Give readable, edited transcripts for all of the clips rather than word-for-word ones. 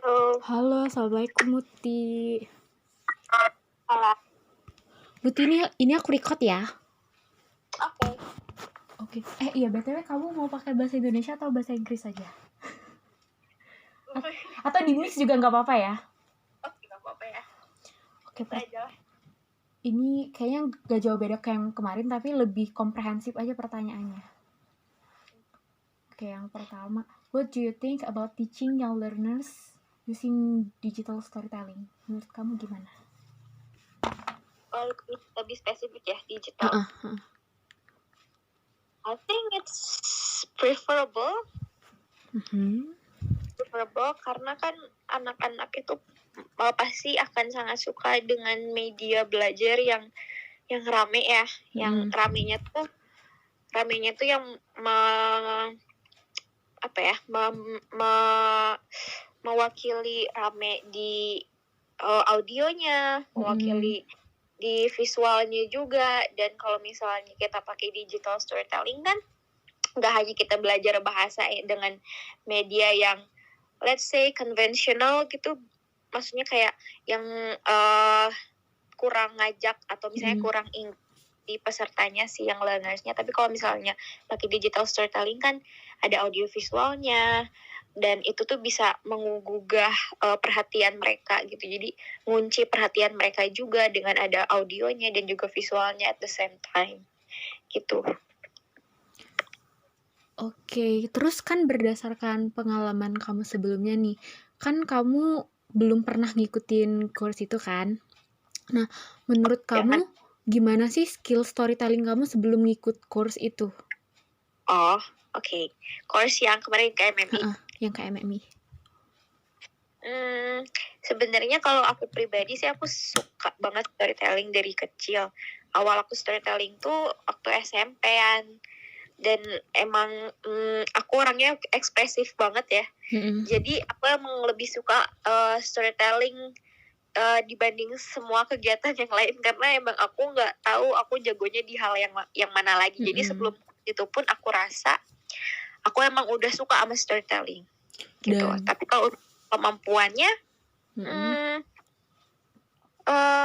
Halo. Halo, assalamualaikum Muti. Halo. Muti, ini aku record ya. Oke. Iya, BTW kamu mau pakai bahasa Indonesia atau bahasa Inggris aja? Atau di mix juga nggak apa-apa ya? Oke, nggak apa-apa ya. Oke, Aja lah. ini kayaknya gak jauh beda kayak yang kemarin, tapi lebih komprehensif aja pertanyaannya. Oke, yang pertama, what do you think about teaching young learners using digital storytelling? Menurut kamu gimana? Lebih spesifik ya, digital. I think it's preferable. Preferable karena kan anak-anak itu pasti akan sangat suka dengan media belajar yang rame ya, yang ramenya tuh yang mewakili rame di audionya, mewakili di visualnya juga. Dan kalau misalnya kita pakai digital storytelling kan nggak hanya kita belajar bahasa dengan media yang let's say konvensional gitu, maksudnya kayak yang kurang ngajak atau misalnya kurang di pesertanya sih, yang learnersnya. Tapi kalau misalnya pakai digital storytelling kan ada audio visualnya, dan itu tuh bisa menggugah perhatian mereka gitu. Jadi ngunci perhatian mereka juga dengan ada audionya dan juga visualnya at the same time gitu. Oke, terus kan berdasarkan pengalaman kamu sebelumnya nih, kan kamu belum pernah ngikutin course itu kan? Nah, menurut kamu gimana sih skill storytelling kamu sebelum ngikut course itu? Oke. Course yang kemarin KMMI. Yang KMMI. Sebenarnya kalau aku pribadi sih, aku suka banget storytelling dari kecil. Awal aku storytelling tuh waktu SMP-an. Dan emang aku orangnya ekspresif banget ya. Jadi aku emang lebih suka storytelling dibanding semua kegiatan yang lain, karena emang aku nggak tahu aku jagonya di hal yang mana lagi. Jadi sebelum itu pun aku rasa aku emang udah suka sama storytelling gitu. Tapi kalau kemampuannya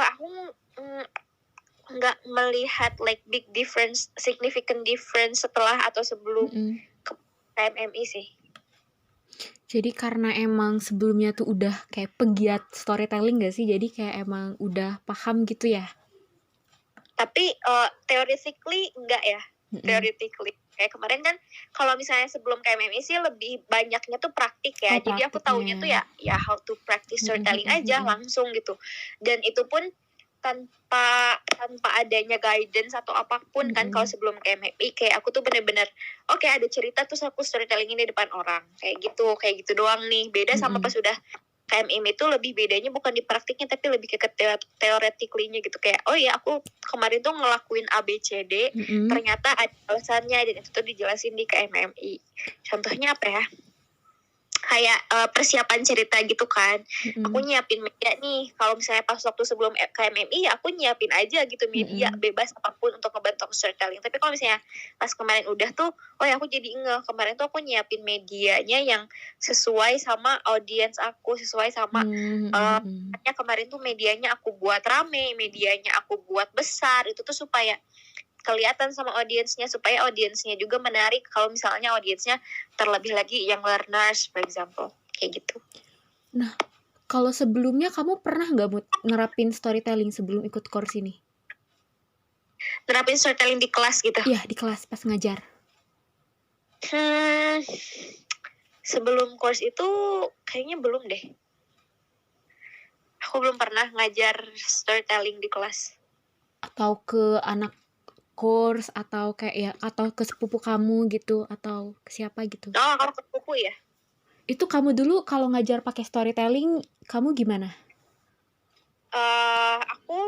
aku nggak melihat like big difference, significant difference setelah atau sebelum ke KMMI sih. Jadi karena emang sebelumnya tuh udah kayak pegiat storytelling gak sih? Jadi kayak emang udah paham gitu ya? Tapi theoretically enggak ya. Theoretically. Kayak kemarin kan kalau misalnya sebelum KMMI sih lebih banyaknya tuh praktik ya. Jadi aku taunya tuh ya how to practice storytelling aja langsung gitu. Dan itu pun tanpa adanya guidance atau apapun kan. Kalau sebelum KMMI kayak aku tuh bener-bener oke, ada cerita terus aku storytelling ini depan orang kayak gitu doang nih. Beda sama pas udah KMM itu lebih bedanya bukan di praktiknya tapi lebih ke teoretically-nya gitu. Kayak aku kemarin tuh ngelakuin ABCD, ternyata ada alasannya, dan itu tuh dijelasin di KMMI. Contohnya apa ya? Kayak persiapan cerita gitu kan. Aku nyiapin media nih. Kalau misalnya pas waktu sebelum KMMI ya aku nyiapin aja gitu media bebas apapun untuk ngebantu storytelling. Tapi kalau misalnya pas kemarin udah tuh, aku jadi ngeh. Kemarin tuh aku nyiapin medianya yang sesuai sama audiens aku, sesuai sama kemarin tuh medianya aku buat rame, medianya aku buat besar. Itu tuh supaya kelihatan sama audiensnya, supaya audiensnya juga menarik. Kalau misalnya audiensnya terlebih lagi yang learners, for example, kayak gitu. Nah, kalau sebelumnya kamu pernah nggak nerapin storytelling sebelum ikut course ini? Nerapin storytelling di kelas gitu? Iya, di kelas pas ngajar. Sebelum course itu kayaknya belum deh. Aku belum pernah ngajar storytelling di kelas. Atau ke anak course atau kayak atau ke sepupu kamu gitu atau ke siapa gitu? Kalau ke sepupu ya. Itu kamu dulu kalau ngajar pakai storytelling kamu gimana? Aku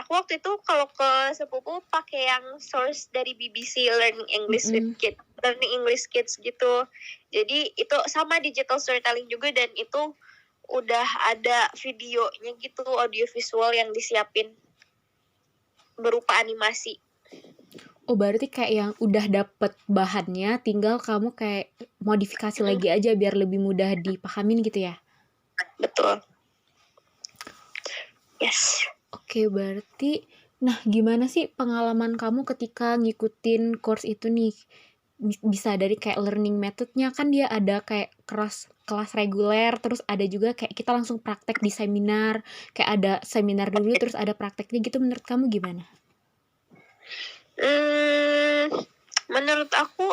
waktu itu kalau ke sepupu pakai yang source dari BBC Learning English with Kids, Learning English Kids gitu. Jadi itu sama digital storytelling juga, dan itu udah ada videonya gitu, audio visual yang disiapin berupa animasi. Berarti kayak yang udah dapet bahannya, tinggal kamu kayak modifikasi lagi aja biar lebih mudah dipahamin gitu ya? Betul. Yes. Oke, berarti nah gimana sih pengalaman kamu ketika ngikutin course itu nih? Bisa dari kayak learning methodnya, kan dia ada kayak kelas reguler, terus ada juga kayak kita langsung praktek di seminar, kayak ada seminar dulu terus ada prakteknya gitu, menurut kamu gimana? Menurut aku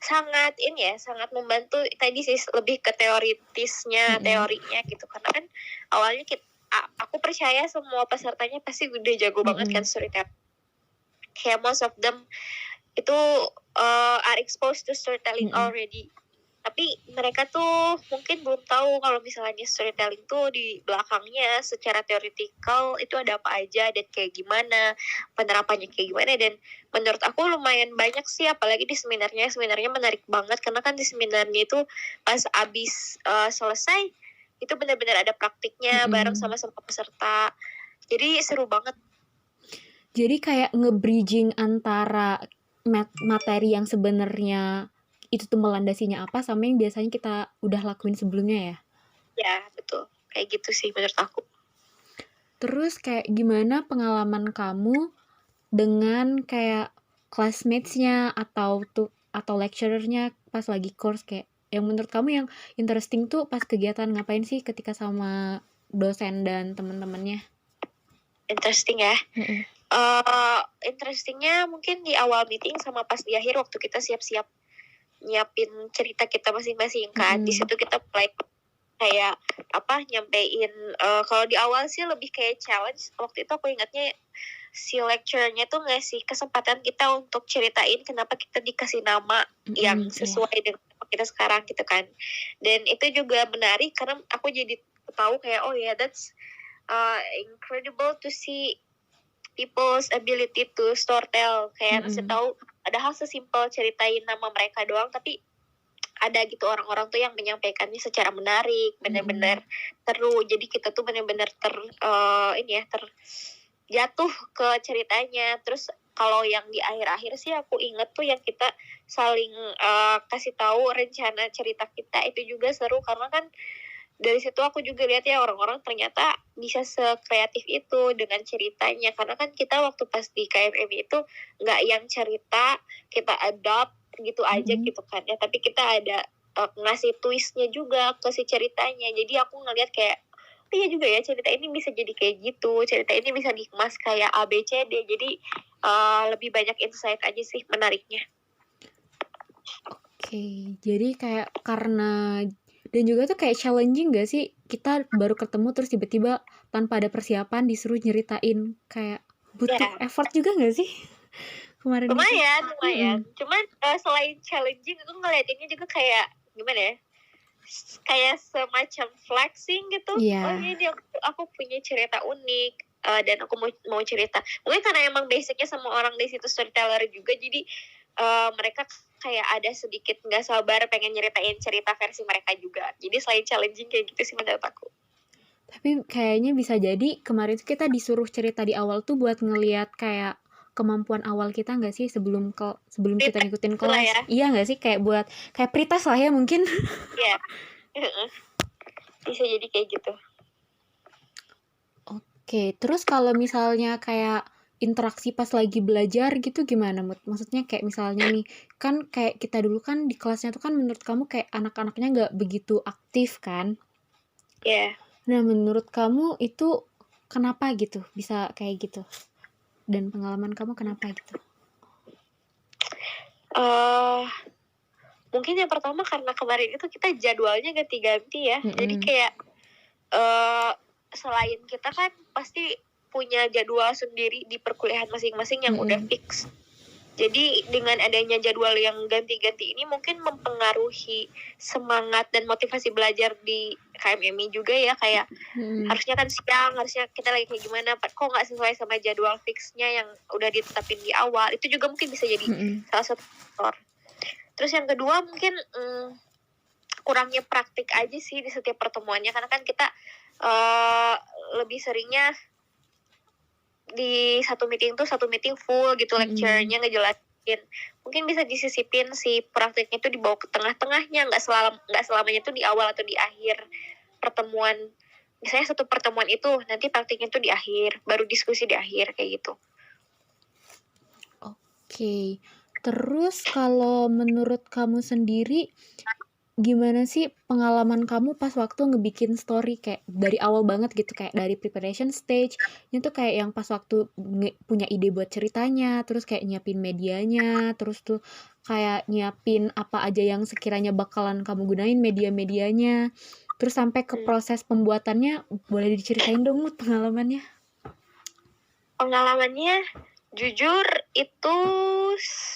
sangat membantu. Tadi sih lebih ke teorinya gitu, karena kan awalnya aku percaya semua pesertanya pasti udah jago banget kan storytelling. Kayak most of them itu are exposed to storytelling already. Tapi mereka tuh mungkin belum tahu kalau misalnya storytelling tuh di belakangnya secara teoritikal itu ada apa aja dan kayak gimana, penerapannya kayak gimana. Dan menurut aku lumayan banyak sih, apalagi di seminarnya menarik banget, karena kan di seminarnya itu pas abis selesai itu benar-benar ada praktiknya bareng sama peserta, jadi seru banget. Jadi kayak nge-bridging antara materi yang sebenarnya itu tuh melandasinya apa sama yang biasanya kita udah lakuin sebelumnya ya? Ya, betul. Kayak gitu sih menurut aku. Terus kayak gimana pengalaman kamu dengan kayak classmates-nya atau lecturer-nya pas lagi course, kayak yang menurut kamu yang interesting tuh pas kegiatan ngapain sih ketika sama dosen dan teman-temannya? Interesting ya. Interestingnya mungkin di awal meeting sama pas di akhir waktu kita siap-siap nyiapin cerita kita masing-masing kan. Di situ kita mulai kayak nyampein, kalau di awal sih lebih kayak challenge. Waktu itu aku ingatnya si lecturernya tuh ngasih kesempatan kita untuk ceritain kenapa kita dikasih nama yang sesuai dengan kita sekarang gitu kan. Dan itu juga menarik karena aku jadi tahu kayak that's incredible to see people's ability to storytell. Kayak ngasih tahu ada hal sesimpel ceritain nama mereka doang, tapi ada gitu orang-orang tuh yang menyampaikannya secara menarik, benar-benar seru. Jadi kita tuh benar-benar terjatuh ke ceritanya. Terus kalau yang di akhir-akhir sih aku inget tuh yang kita saling kasih tahu rencana cerita kita, itu juga seru karena kan dari situ aku juga lihat ya orang-orang ternyata bisa sekreatif itu dengan ceritanya. Karena kan kita waktu pas di KMMI itu nggak yang cerita kita adopt gitu aja gitu kan ya, tapi kita ada ngasih twistnya juga ke si ceritanya. Jadi aku ngeliat kayak iya juga ya, cerita ini bisa jadi kayak gitu, cerita ini bisa dikemas kayak ABCD. Jadi lebih banyak insight aja sih menariknya. Oke, jadi kayak karena dan juga tuh kayak challenging gak sih, kita baru ketemu terus tiba-tiba tanpa ada persiapan disuruh nyeritain, kayak butuh effort juga gak sih kemarin? Lumayan. Cuman selain challenging, aku ngeliatinnya juga kayak gimana ya, kayak semacam flexing gitu. Oh ini aku punya cerita unik, dan aku mau cerita. Mungkin karena emang basicnya semua orang di situ storyteller juga, jadi mereka kayak ada sedikit nggak sabar pengen nyeritain cerita versi mereka juga. Jadi selain challenging kayak gitu sih menurut aku. Tapi kayaknya bisa jadi kemarin kita disuruh cerita di awal tuh buat ngelihat kayak kemampuan awal kita nggak sih sebelum kita ngikutin kelas ya? Iya nggak sih, kayak buat kayak pretest lah ya mungkin. Iya. Bisa jadi kayak gitu. Oke, terus kalau misalnya kayak interaksi pas lagi belajar gitu gimana, Mut? Maksudnya kayak misalnya nih, kan kayak kita dulu kan di kelasnya tuh kan menurut kamu kayak anak-anaknya nggak begitu aktif kan? Iya. Nah, menurut kamu itu kenapa gitu bisa kayak gitu? Dan pengalaman kamu kenapa gitu? Mungkin yang pertama karena kemarin itu kita jadwalnya ganti-ganti ya. Jadi kayak selain kita kan pasti punya jadwal sendiri di perkuliahan masing-masing yang udah fix. Jadi dengan adanya jadwal yang ganti-ganti ini mungkin mempengaruhi semangat dan motivasi belajar di KMMI juga ya. Kayak harusnya kan siang, harusnya kita lagi kayak gimana, kok nggak sesuai sama jadwal fixnya yang udah ditetapin di awal. Itu juga mungkin bisa jadi salah satu faktor. Terus yang kedua mungkin kurangnya praktik aja sih di setiap pertemuannya. Karena kan kita lebih seringnya di satu meeting full gitu, lecture-nya ngejelasin. Mungkin bisa disisipin si praktiknya itu dibawa ke tengah-tengahnya, nggak selamanya itu di awal atau di akhir pertemuan, misalnya satu pertemuan itu nanti praktiknya tuh di akhir, baru diskusi di akhir kayak gitu. Oke. Terus kalau menurut kamu sendiri, gimana sih pengalaman kamu pas waktu ngebikin story kayak dari awal banget gitu, kayak dari preparation stage, itu kayak yang pas waktu punya ide buat ceritanya, terus kayak nyiapin medianya, terus tuh kayak nyiapin apa aja yang sekiranya bakalan kamu gunain media-medianya, terus sampai ke proses pembuatannya, boleh diceritain dong Mut pengalamannya? Pengalamannya jujur itu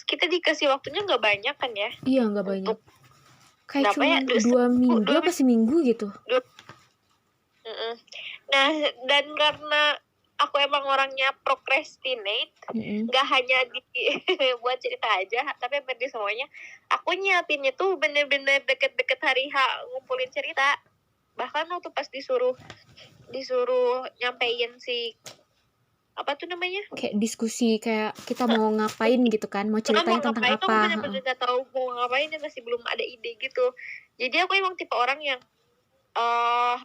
kita dikasih waktunya nggak banyak kan ya? Iya nggak banyak. Kayak cuma 2 minggu apa seminggu gitu. Nah, dan karena aku emang orangnya procrastinate, nggak hanya buat cerita aja, tapi hampir di semuanya, aku nyiapinnya tuh bener-bener deket-deket hari H ngumpulin cerita. Bahkan waktu pas disuruh nyampein si apa tuh namanya, kayak diskusi kayak kita mau ngapain gitu kan, mau ceritanya tentang apa. Aku bener-bener gak tahu mau ngapain dan masih belum ada ide gitu. Jadi aku emang tipe orang yang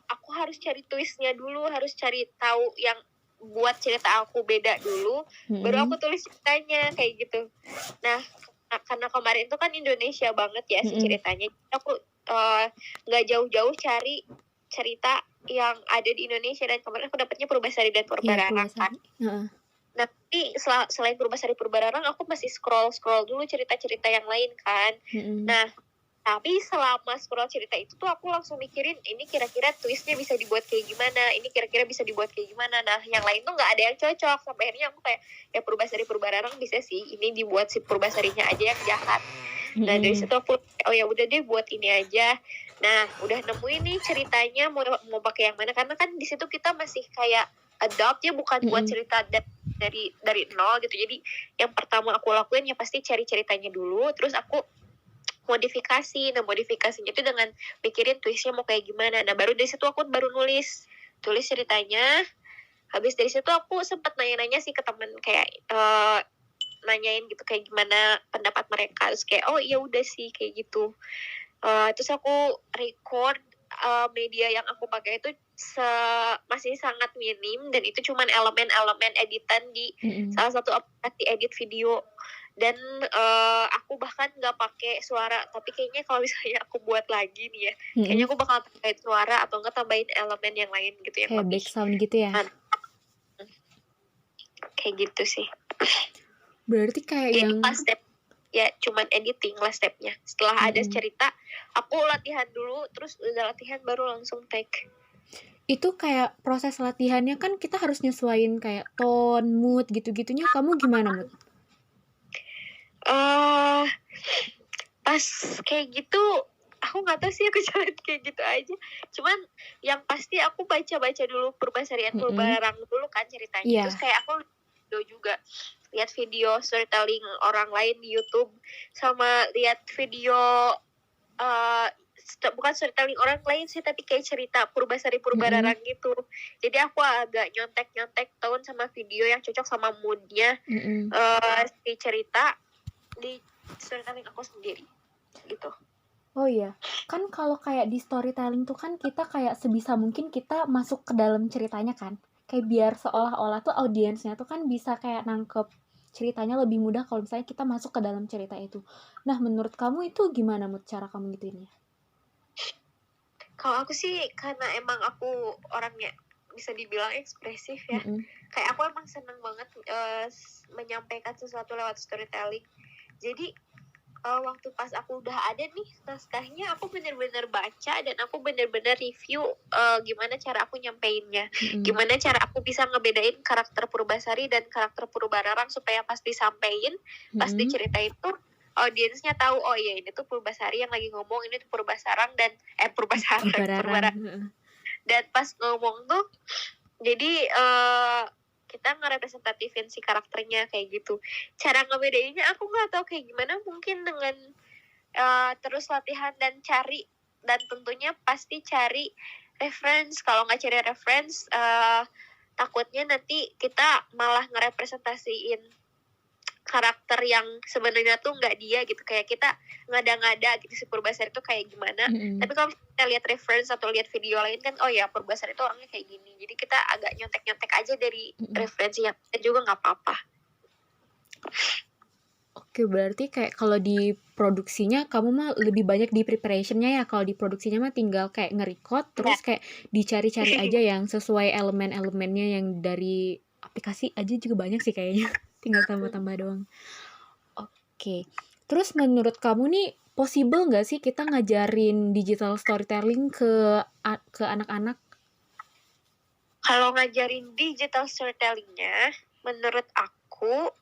aku harus cari twistnya dulu, harus cari tahu yang buat cerita aku beda dulu, baru aku tulis ceritanya kayak gitu. Nah, karena kemarin itu kan Indonesia banget ya si ceritanya, aku nggak jauh-jauh cari cerita yang ada di Indonesia, dan kemarin aku dapetnya Purbasari dan Purbararang kan. Nah, tapi selain Purbasari Purbararang, aku masih scroll dulu cerita-cerita yang lain kan. Nah, tapi selama scroll cerita itu tuh aku langsung mikirin, ini kira-kira twistnya bisa dibuat kayak gimana, ini kira-kira bisa dibuat kayak gimana. Nah, yang lain tuh nggak ada yang cocok, sampai akhirnya aku kayak, ya Purbasari Purbararang bisa sih, ini dibuat si Purbasarinya aja yang jahat. Nah, dari situ aku, oh ya udah deh buat ini aja. Nah, udah nemuin nih ceritanya mau pakai yang mana, karena kan di situ kita masih kayak adopt ya, bukan buat cerita dari nol gitu. Jadi yang pertama aku lakuin ya pasti cari ceritanya dulu, terus aku modifikasi. Nah, modifikasinya itu dengan pikirin twistnya mau kayak gimana. Nah, baru dari situ aku baru tulis ceritanya. Habis dari situ aku sempat nanya-nanya sih ke temen, kayak nanyain gitu kayak gimana pendapat mereka. Terus kayak, oh iya udah sih kayak gitu. Terus aku record, media yang aku pakai itu masih sangat minim, dan itu cuman elemen-elemen editan di salah satu aplikasi edit video. Dan aku bahkan nggak pakai suara, tapi kayaknya kalau misalnya aku buat lagi nih ya, kayaknya aku bakal tambahin suara atau nggak tambahin elemen yang lain gitu yang kayak back sound gitu ya. Kayak gitu sih. Berarti kayak jadi yang pas step ya cuman editing lah stepnya. Setelah ada cerita, aku latihan dulu, terus udah latihan baru langsung take. Itu kayak proses latihannya kan kita harus nyesuaiin kayak tone, mood gitu-gitunya. Kamu gimana, Mood? Pas kayak gitu aku nggak tahu sih, aku jalan kayak gitu aja. Cuman yang pasti aku baca dulu Purbasari dan Purbararang dulu kan ceritanya. Yeah. Terus kayak aku juga lihat video storytelling orang lain di YouTube, sama lihat video bukan storytelling orang lain sih, tapi kayak cerita Purbasari Purbararang gitu. Jadi aku agak nyontek tahun sama video yang cocok sama moodnya si cerita di storytelling aku sendiri gitu. Oh iya, kan kalau kayak di storytelling tuh kan kita kayak sebisa mungkin kita masuk ke dalam ceritanya kan, kayak biar seolah-olah tuh audiensnya tuh kan bisa kayak nangkep ceritanya lebih mudah kalau misalnya kita masuk ke dalam cerita itu. Nah, menurut kamu itu gimana, Mut, cara kamu gituinnya? Kalau aku sih karena emang aku orangnya bisa dibilang ekspresif ya, kayak aku emang seneng banget menyampaikan sesuatu lewat storytelling. Jadi waktu pas aku udah ada nih naskahnya, aku bener-bener baca dan aku bener-bener review gimana cara aku nyampeinnya, gimana cara aku bisa ngebedain karakter Purbasari dan karakter Purbararang supaya pas disampein, pas diceritain tuh audiensnya tahu, oh iya ini tuh Purbasari yang lagi ngomong, ini tuh Purbasarang dan Purbararang. Dan pas ngomong tuh jadi kita ngerepresentatifin si karakternya kayak gitu. Cara ngebedainnya aku nggak tahu kayak gimana, mungkin dengan terus latihan dan cari, dan tentunya pasti cari reference. Kalau nggak cari reference, takutnya nanti kita malah ngerepresentasiin karakter yang sebenarnya tuh nggak dia gitu, kayak kita ngada-ngada gitu si Purbasari itu kayak gimana. Tapi kalau kita lihat reference atau lihat video lain kan, oh ya Purbasari itu orangnya kayak gini, jadi kita agak nyontek-nyontek aja dari referensi yang kita juga nggak apa-apa. Oke, berarti kayak kalau di produksinya kamu mah lebih banyak di preparationnya ya. Kalau di produksinya mah tinggal kayak nge-record terus kayak dicari-cari aja yang sesuai elemen-elemennya yang dari aplikasi aja juga banyak sih kayaknya. Tinggal tambah-tambah doang. Oke. Terus menurut kamu nih possible nggak sih kita ngajarin digital storytelling ke anak-anak? Kalau ngajarin digital storytellingnya, menurut aku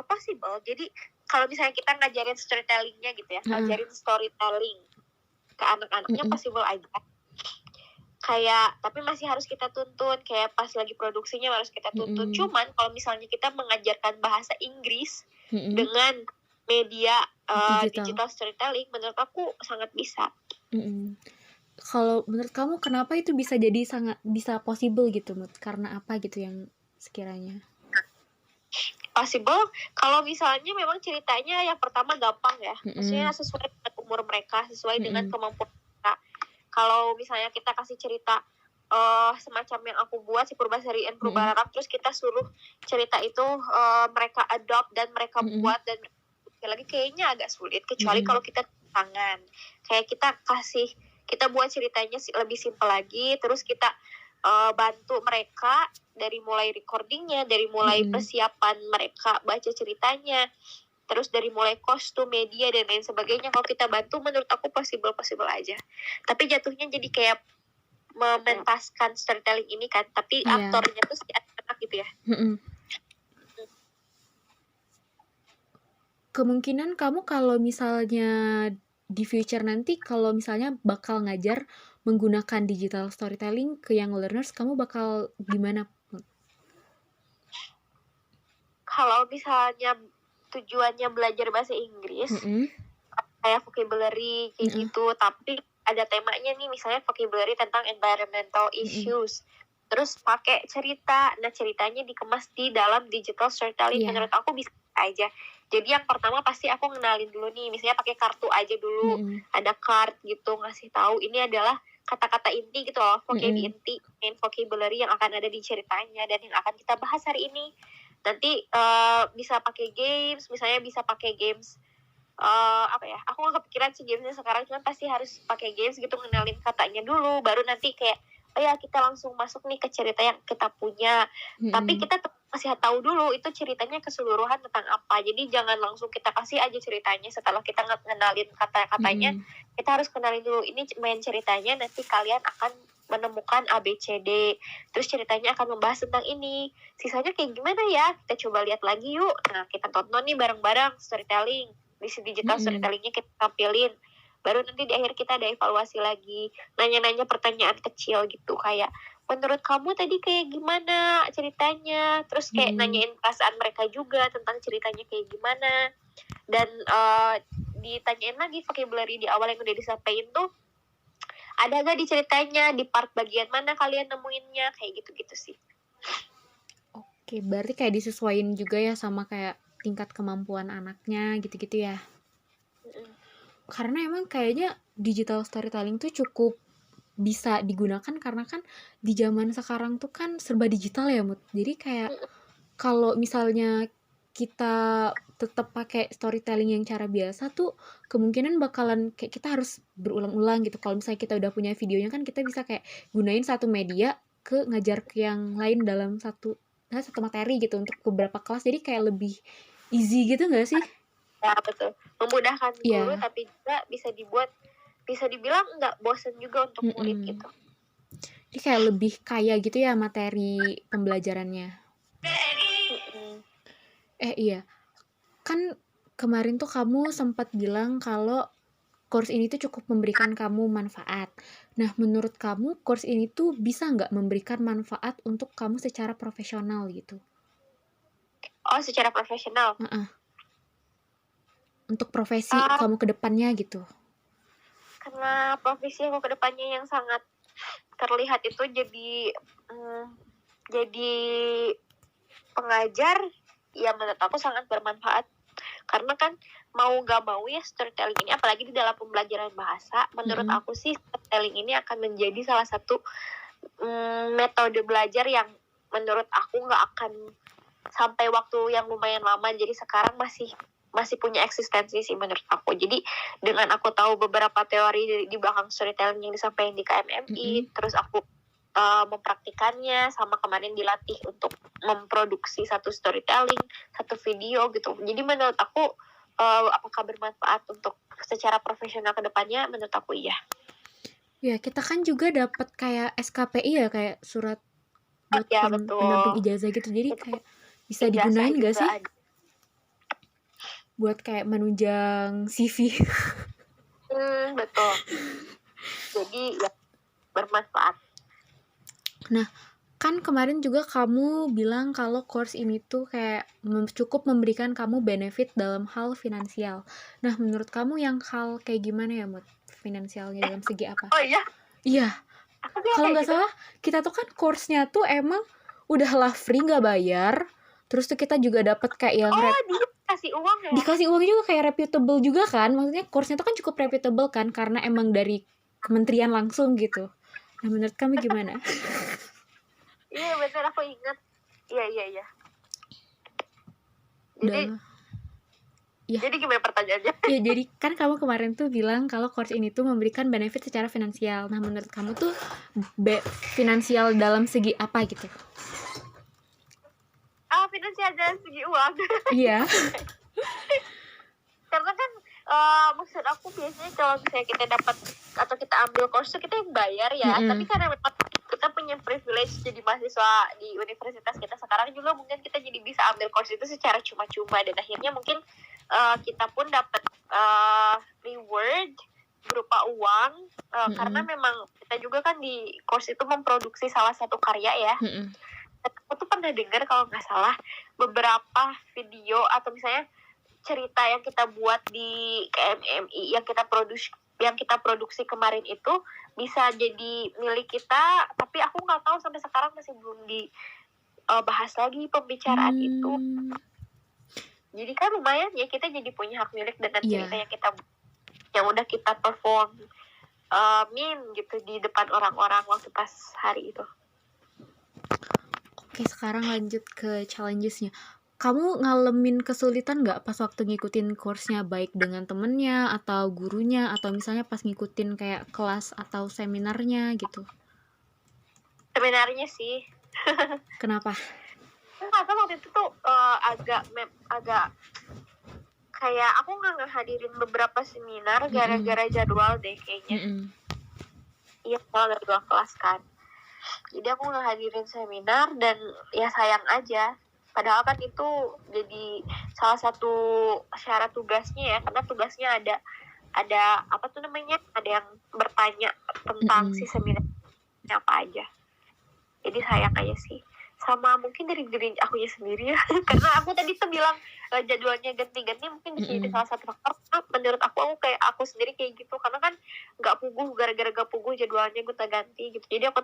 possible. Jadi kalau misalnya kita ngajarin storytellingnya gitu ya, ngajarin storytelling ke anak-anaknya possible aja. Kayak tapi masih harus kita tuntun, kayak pas lagi produksinya harus kita tuntun. Cuman kalau misalnya kita mengajarkan bahasa Inggris dengan media digital storytelling, menurut aku sangat bisa. Kalau menurut kamu kenapa itu bisa jadi sangat bisa possible gitu, Mut? Karena apa gitu yang sekiranya? Possible kalau misalnya memang ceritanya yang pertama gampang ya, maksudnya sesuai dengan umur mereka, sesuai dengan kemampuan mereka. Kalau misalnya kita kasih cerita semacam yang aku buat si Purbasari and Purbararap, terus kita suruh cerita itu mereka adopt dan mereka buat dan lagi kayaknya agak sulit, kecuali kalau kita tangan kayak kita buat ceritanya lebih simpel lagi, terus kita bantu mereka dari mulai recordingnya, dari mulai persiapan mereka baca ceritanya, terus dari mulai kostum, media dan lain sebagainya. Kalau kita bantu, menurut aku possible aja. Tapi jatuhnya jadi kayak mementaskan storytelling ini kan, tapi aktornya tuh si anak gitu ya. Kemungkinan kamu kalau misalnya di future nanti kalau misalnya bakal ngajar menggunakan digital storytelling ke young learners, kamu bakal gimana? Kalau misalnya tujuannya belajar bahasa Inggris, kayak vocabulary kayak gitu, tapi ada temanya nih, misalnya vocabulary tentang environmental issues, terus pakai cerita, nah ceritanya dikemas di dalam digital storytelling, menurut aku bisa aja. Jadi yang pertama pasti aku ngenalin dulu nih, misalnya pakai kartu aja dulu, ada card gitu, ngasih tahu ini adalah kata-kata inti gitu loh, inti, main vocabulary yang akan ada di ceritanya dan yang akan kita bahas hari ini. Nanti bisa pakai games, misalnya bisa pakai games apa ya, aku nggak kepikiran sih gamesnya sekarang, cuman pasti harus pakai games gitu, ngenalin katanya dulu, baru nanti kayak oh ya kita langsung masuk nih ke cerita yang kita punya. Tapi kita masih tahu dulu itu ceritanya keseluruhan tentang apa, jadi jangan langsung kita kasih aja ceritanya setelah kita ngenalin kata-katanya. Kita harus kenalin dulu ini main ceritanya, nanti kalian akan menemukan ABCD, terus ceritanya akan membahas tentang ini, sisanya kayak gimana ya, kita coba lihat lagi yuk. Nah kita tonton nih bareng-bareng storytelling di digital storytellingnya, kita tampilin, baru nanti di akhir kita ada evaluasi lagi, nanya-nanya pertanyaan kecil gitu, kayak menurut kamu tadi kayak gimana ceritanya, terus kayak nanyain perasaan mereka juga tentang ceritanya kayak gimana, dan ditanyain lagi vocabulary di awal yang udah disampaikan tuh ada gak di ceritanya, di part bagian mana kalian nemuinnya, kayak gitu-gitu sih. Oke, berarti kayak disesuaikan juga ya sama kayak tingkat kemampuan anaknya gitu-gitu ya. Karena emang kayaknya digital storytelling tuh cukup bisa digunakan karena kan di zaman sekarang tuh kan serba digital ya, Mut. Jadi kayak kalau misalnya kita tetap pakai storytelling yang cara biasa tuh kemungkinan bakalan kayak kita harus berulang-ulang gitu. Kalau misalnya kita udah punya videonya kan kita bisa kayak gunain satu media ke ngajar ke yang lain dalam satu materi gitu untuk beberapa kelas, jadi kayak lebih easy gitu nggak sih? Ya betul, memudahkan dulu tapi juga bisa dibilang nggak bosen juga untuk murid gitu. Jadi kayak lebih kaya gitu ya materi pembelajarannya. Iya, kan kemarin tuh kamu sempat bilang kalau course ini tuh cukup memberikan kamu manfaat. Nah, menurut kamu course ini tuh bisa nggak memberikan manfaat untuk kamu secara profesional gitu? Oh, secara profesional? Untuk profesi kamu ke depannya gitu. Karena profesi aku ke depannya yang sangat terlihat itu jadi pengajar, ya menurut aku sangat bermanfaat. Karena kan mau gak mau ya storytelling ini, apalagi di dalam pembelajaran bahasa, menurut aku sih storytelling ini akan menjadi salah satu metode belajar yang menurut aku gak akan sampai waktu yang lumayan lama. Jadi sekarang masih punya eksistensi sih menurut aku. Jadi dengan aku tahu beberapa teori di belakang storytelling yang disampaikan di KMMI, terus aku mempraktikannya, sama kemarin dilatih untuk memproduksi satu storytelling, satu video gitu. Jadi menurut aku apakah bermanfaat untuk secara profesional ke depannya? Menurut aku iya. Ya, kita kan juga dapat kayak SKPI ya, kayak surat buat pendamping ijazah gitu. Jadi kayak bisa digunain gak sih? Buat kayak menunjang CV. Betul. Jadi ya bermanfaat. Nah, kan kemarin juga kamu bilang kalau course ini tuh kayak cukup memberikan kamu benefit dalam hal finansial. Nah, menurut kamu yang hal kayak gimana ya, Mut? Finansialnya dalam segi apa? Oh iya? Iya. Kalau nggak salah, kita tuh kan course-nya tuh emang udahlah free, nggak bayar. Terus tuh kita juga dapat kayak yang dikasih uang ya? Dikasih uang juga, kayak reputable juga kan. Maksudnya course-nya tuh kan cukup reputable kan, karena emang dari kementerian langsung gitu. Nah, menurut kamu gimana? Iya benar, aku ingat. Iya. Jadi gimana pertanyaannya? Ya, jadi kan kamu kemarin tuh bilang kalau course ini tuh memberikan benefit secara finansial. Nah, menurut kamu tuh finansial dalam segi apa gitu? Finansial dalam segi uang. Iya. Karena kan maksud aku biasanya kalau misalnya kita dapat atau kita ambil course kita yang bayar ya. Tapi karena kita punya privilege jadi mahasiswa di universitas kita sekarang juga, mungkin kita jadi bisa ambil course itu secara cuma-cuma, dan akhirnya mungkin kita pun dapat reward berupa uang karena memang kita juga kan di course itu memproduksi salah satu karya ya. Aku tuh pernah dengar kalau nggak salah beberapa video atau misalnya cerita yang kita buat di KMMI yang kita produksi kemarin itu bisa jadi milik kita, tapi aku nggak tahu sampai sekarang masih belum dibahas lagi pembicaraan itu. Jadi kan lumayan ya, kita jadi punya hak milik dengan cerita yang udah kita perform gitu di depan orang-orang waktu pas hari itu. Oke, sekarang lanjut ke challenges-nya. Kamu ngalamin kesulitan nggak pas waktu ngikutin course-nya, baik dengan temennya atau gurunya, atau misalnya pas ngikutin kayak kelas atau seminarnya gitu? Seminarnya sih. Kenapa? Nggak tahu, waktu itu tuh agak kayak aku nggak ngehadirin beberapa seminar gara-gara jadwal deh kayaknya. Iya, kalau dari 2 kelas kan. Jadi aku ngehadirin seminar dan ya sayang aja. Padahal kan itu jadi salah satu syarat tugasnya ya, karena tugasnya ada apa tuh namanya, ada yang bertanya tentang si seminarnya apa aja. Jadi sayang aja sih. Sama mungkin dari diri akunya sendiri ya. Karena aku tadi tuh bilang jadwalnya ganti-ganti, mungkin bisa jadi salah satu faktor. Menurut aku kayak aku sendiri kayak gitu, karena kan nggak puguh, gara-gara gak puguh jadwalnya gue ganti gitu. Jadi aku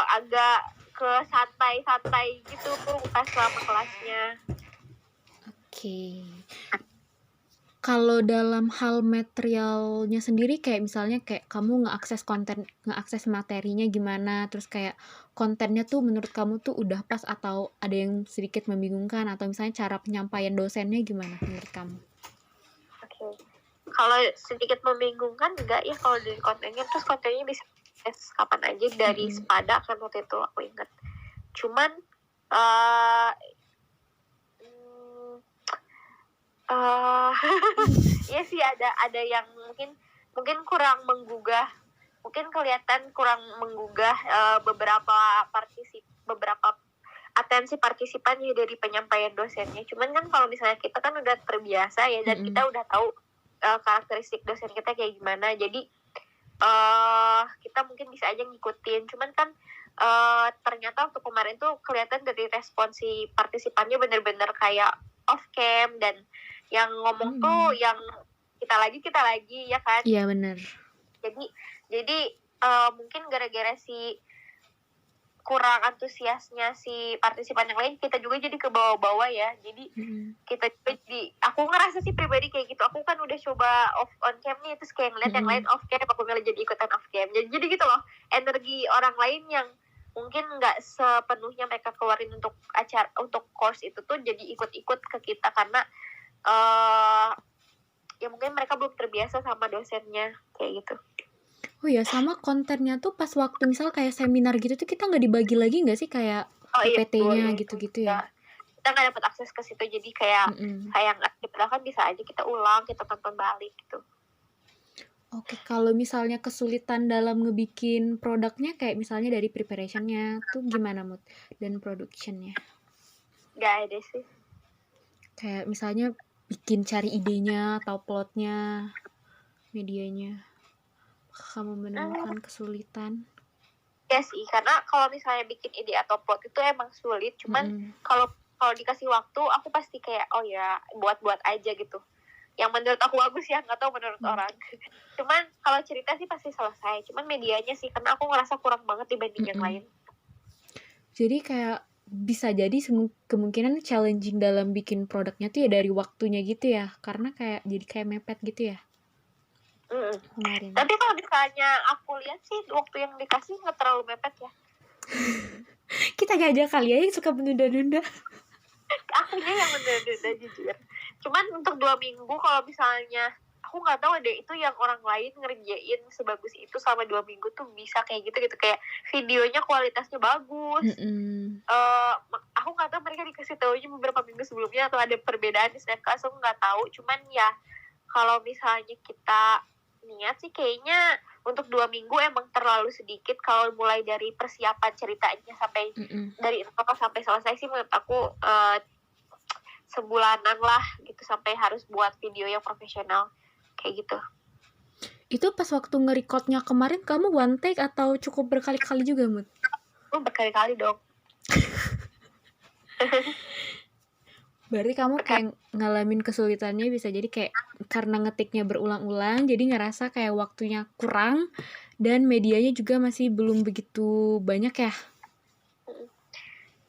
agak ke santai-santai gitu pas selama kelasnya. Oke. Kalau dalam hal materialnya sendiri, kayak misalnya kayak kamu ngeakses materinya gimana, terus kayak kontennya tuh menurut kamu tuh udah pas atau ada yang sedikit membingungkan, atau misalnya cara penyampaian dosennya gimana menurut kamu? Oke. Kalau sedikit membingungkan enggak ya kalau dari kontennya, terus kontennya bisa kapan aja dari Sepada kan waktu itu aku ingat. Cuman ya sih ada yang mungkin kurang menggugah, mungkin kelihatan kurang menggugah beberapa atensi partisipannya dari penyampaian dosennya. Cuman kan kalau misalnya kita kan udah terbiasa ya, dan kita udah tahu karakteristik dosen kita kayak gimana, jadi kita mungkin bisa aja ngikutin. Cuman kan ternyata waktu kemarin tuh kelihatan dari respon si partisipannya bener-bener kayak off cam, dan yang ngomong tuh yang kita lagi ya kan. Iya benar. Jadi mungkin gara-gara si kurang antusiasnya si partisipan yang lain, kita juga jadi ke bawah-bawah ya. Jadi kita aku ngerasa sih pribadi kayak gitu. Aku kan udah coba off on cam nih, terus kayak ngeliat yang lain off cam, aku malah jadi ikutan off cam. Jadi gitu loh, energi orang lain yang mungkin nggak sepenuhnya mereka keluarin untuk course itu tuh jadi ikut-ikut ke kita karena ya mungkin mereka belum terbiasa sama dosennya kayak gitu. Oh ya, sama kontennya tuh pas waktu misal kayak seminar gitu tuh kita nggak dibagi lagi nggak sih kayak PPT-nya gitu-gitu ya? Kita nggak dapat akses ke situ, jadi kayak sayang. Padahal kan bisa aja kita ulang, kita tonton balik gitu. Oke, kalau misalnya kesulitan dalam ngebikin produknya kayak misalnya dari preparation-nya tuh gimana Mut? Dan production-nya? Gak ada sih. Kayak misalnya bikin cari idenya atau plotnya, medianya. Kamu menemukan kesulitan? Ya sih, karena kalau misalnya bikin ide atau plot itu emang sulit. Cuman kalau dikasih waktu, aku pasti kayak oh ya buat aja gitu. Yang menurut aku bagus ya, nggak tahu menurut orang. Cuman kalau cerita sih pasti selesai. Cuman medianya sih, karena aku ngerasa kurang banget dibanding yang lain. Jadi kayak bisa jadi kemungkinan challenging dalam bikin produknya tuh ya dari waktunya gitu ya, karena kayak jadi kayak mepet gitu ya. Kemarin. Tapi kalau misalnya aku lihat sih waktu yang dikasih nggak terlalu mepet ya. Kita aja kali ya yang suka menunda-nunda. Akunya yang menunda-nunda jujur. Cuman untuk 2 minggu kalau misalnya aku nggak tahu deh itu yang orang lain ngerjain sebagus itu selama 2 minggu tuh bisa kayak gitu kayak videonya kualitasnya bagus. Aku nggak tahu mereka dikasih tahunya beberapa minggu sebelumnya atau ada perbedaan di snap kelas, aku nggak tahu. Cuman ya kalau misalnya kita niat sih kayaknya untuk 2 minggu emang terlalu sedikit kalau mulai dari persiapan ceritanya sampai dari info sampai selesai sih menurut aku sebulanan lah gitu sampai harus buat video yang profesional kayak gitu. Itu pas waktu nge-recordnya kemarin kamu one take atau cukup berkali-kali juga, Mut? Berkali-kali dong. Berarti kamu kayak ngalamin kesulitannya bisa jadi kayak karena ngetiknya berulang-ulang jadi ngerasa kayak waktunya kurang dan medianya juga masih belum begitu banyak ya?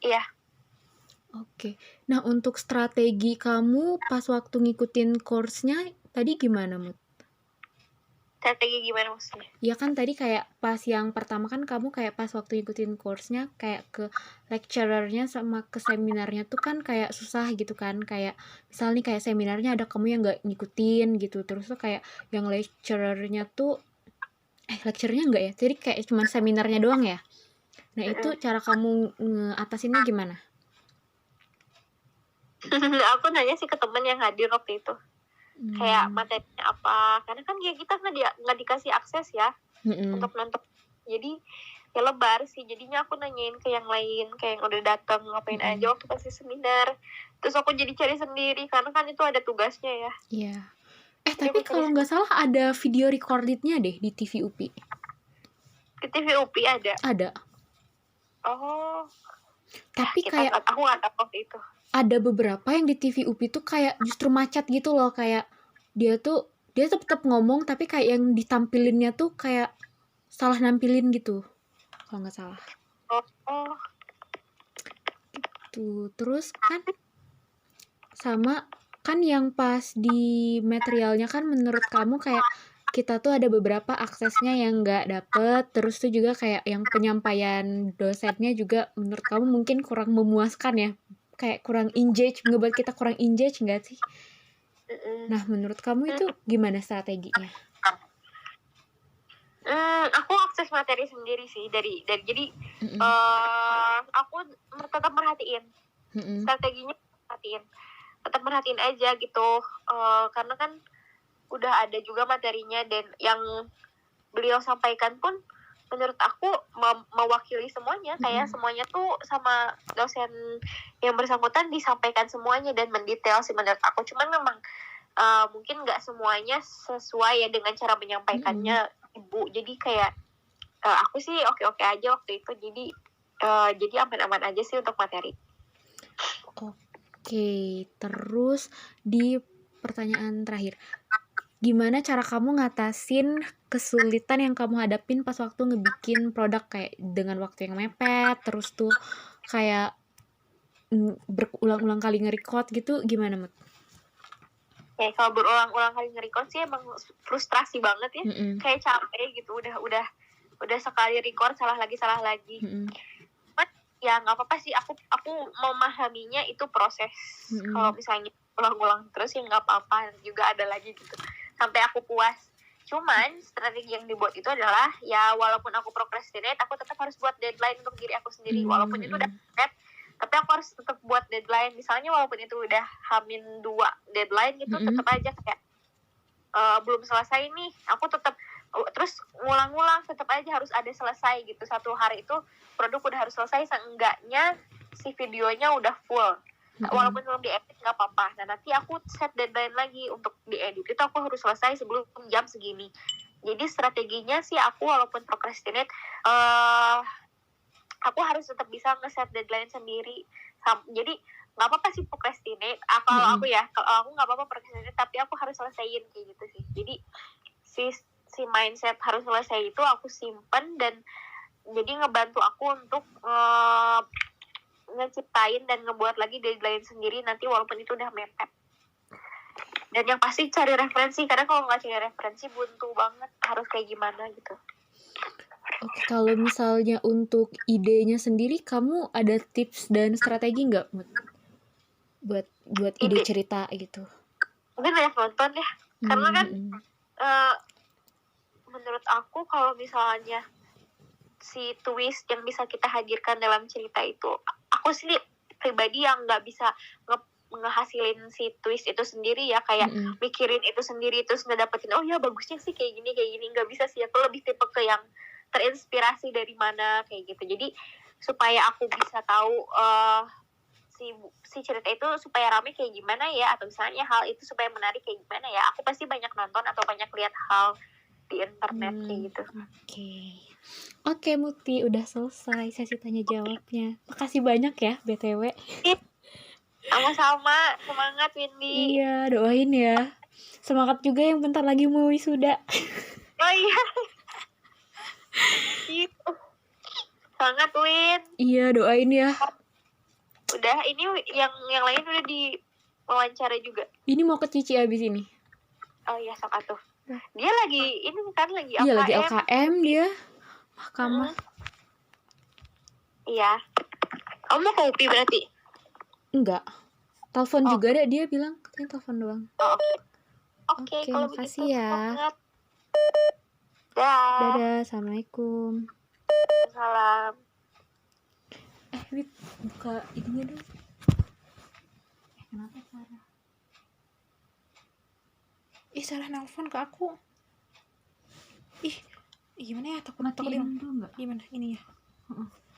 Iya. Oke. Nah, untuk strategi kamu pas waktu ngikutin course-nya tadi gimana, Mut? Strategi gimana maksudnya? Ya kan tadi kayak pas yang pertama kan kamu kayak pas waktu ngikutin course-nya kayak ke lecturer-nya sama ke seminarnya tuh kan kayak susah gitu kan, kayak misalnya kayak seminarnya ada kamu yang nggak ngikutin gitu, terus tuh kayak yang lecturer-nya tuh lecturer-nya nggak ya, jadi kayak cuma seminarnya doang ya. Nah itu cara kamu ngatasinnya gimana? Aku nanya sih ke temen yang hadir waktu itu. Kayak materinya apa, karena kan ya kita nggak dikasih akses ya untuk nonton, jadi ya lebar sih. Jadinya aku nanyain ke yang lain kayak yang udah datang ngapain aja waktu pasti seminar, terus aku jadi cari sendiri karena kan itu ada tugasnya ya. Iya. Tapi kalau nggak salah ada video recordednya deh di TV UPI. Di TV UPI ada. Oh. Tapi kayak aku nggak tahu waktu itu. Ada beberapa yang di TV UPI tuh kayak justru macet gitu loh, kayak dia tetap ngomong tapi kayak yang ditampilinnya tuh kayak salah nampilin gitu kalau nggak salah. Tuh terus kan sama kan yang pas di materialnya kan menurut kamu kayak kita tuh ada beberapa aksesnya yang nggak dapet, terus tuh juga kayak yang penyampaian dosennya juga menurut kamu mungkin kurang memuaskan ya, kayak kurang engage, ngebuat kita kurang engage nggak sih? Nah menurut kamu itu gimana strateginya? Aku akses materi sendiri sih dari jadi aku tetap merhatiin strateginya, tetap merhatiin aja gitu, karena kan udah ada juga materinya dan yang beliau sampaikan pun menurut aku mewakili semuanya, kayak semuanya tuh sama dosen yang bersangkutan disampaikan semuanya dan mendetail sih menurut aku. Cuman memang mungkin nggak semuanya sesuai ya dengan cara menyampaikannya ibu, jadi kayak aku sih oke aja waktu itu, jadi aman-aman aja sih untuk materi. Oke, terus di pertanyaan terakhir, Gimana cara kamu ngatasin kesulitan yang kamu hadapin pas waktu ngebikin produk kayak dengan waktu yang mepet, terus tuh kayak berulang-ulang kali nge-record gitu, gimana Mut? Kayak kalau berulang-ulang kali nge-record sih emang frustrasi banget ya. Kayak capek gitu, udah sekali record salah lagi. Cuman ya nggak apa-apa sih, aku memahaminya itu proses. Kalau misalnya ulang-ulang terus ya nggak apa-apa, juga ada lagi gitu sampai aku puas. Cuman strategi yang dibuat itu adalah ya walaupun aku procrastinate, aku tetap harus buat deadline untuk diri aku sendiri. Walaupun itu udah set, tapi aku harus tetap buat deadline. Misalnya walaupun itu udah H-2 deadline gitu, tetap aja kayak belum selesai nih, aku tetap terus ngulang-ngulang, tetap aja harus ada selesai gitu. Satu hari itu produk udah harus selesai, seenggaknya si videonya udah full. Walaupun belum diedit nggak apa-apa. Nah nanti aku set deadline lagi untuk diedit, itu aku harus selesai sebelum jam segini. Jadi strateginya sih aku walaupun procrastinate, aku harus tetap bisa nge-set deadline sendiri. Jadi nggak apa-apa sih procrastinate. Kalau aku nggak apa-apa procrastinate, tapi aku harus selesaiin kayak gitu sih. Jadi si mindset harus selesai itu aku simpen, dan jadi ngebantu aku untuk ngeciptain dan ngebuat lagi deadline sendiri nanti walaupun itu udah mepet. Dan yang pasti cari referensi, karena kalau nggak cari referensi buntu banget harus kayak gimana gitu. Oke, kalau misalnya untuk idenya sendiri, kamu ada tips dan strategi nggak buat ide cerita gitu? Mungkin banyak nonton ya, karena kan menurut aku kalau misalnya si twist yang bisa kita hadirkan dalam cerita itu, aku sih pribadi yang nggak bisa ngehasilin si twist itu sendiri ya, kayak mikirin itu sendiri terus ngedapetin oh ya bagusnya sih kayak gini, nggak bisa sih. Aku lebih tipe ke yang terinspirasi dari mana kayak gitu. Jadi supaya aku bisa tahu si cerita itu supaya rame kayak gimana ya, atau misalnya hal itu supaya menarik kayak gimana ya, aku pasti banyak nonton atau banyak lihat hal di internet kayak gitu. Oke Muti, udah selesai sesi tanya jawabnya. Makasih banyak ya BTW. Sama-sama, semangat Windy. Iya, doain ya. Semangat juga yang bentar lagi mau wisuda. Oh iya. Gitu. Semangat Win. Iya, doain ya. Udah, ini yang lain udah di wawancara juga. Ini mau ke Cici abis ini. Oh iya, sok atuh. Dia lagi ini kan lagi LKM. Iya, lagi LKM dia. Mahkamah. Iya. Kamu mau ke UPI berarti? Enggak. Telepon juga ada, dia bilang katanya telepon doang. Oke, kalau makasih begitu, ya. Semangat. Dadah, assalamualaikum. Salam. Wit, buka ininya dulu. Kenapa Sarah? Sarah nelfon ke aku. Gimana ya, takut matiin dulu nggak? Gimana ini ya?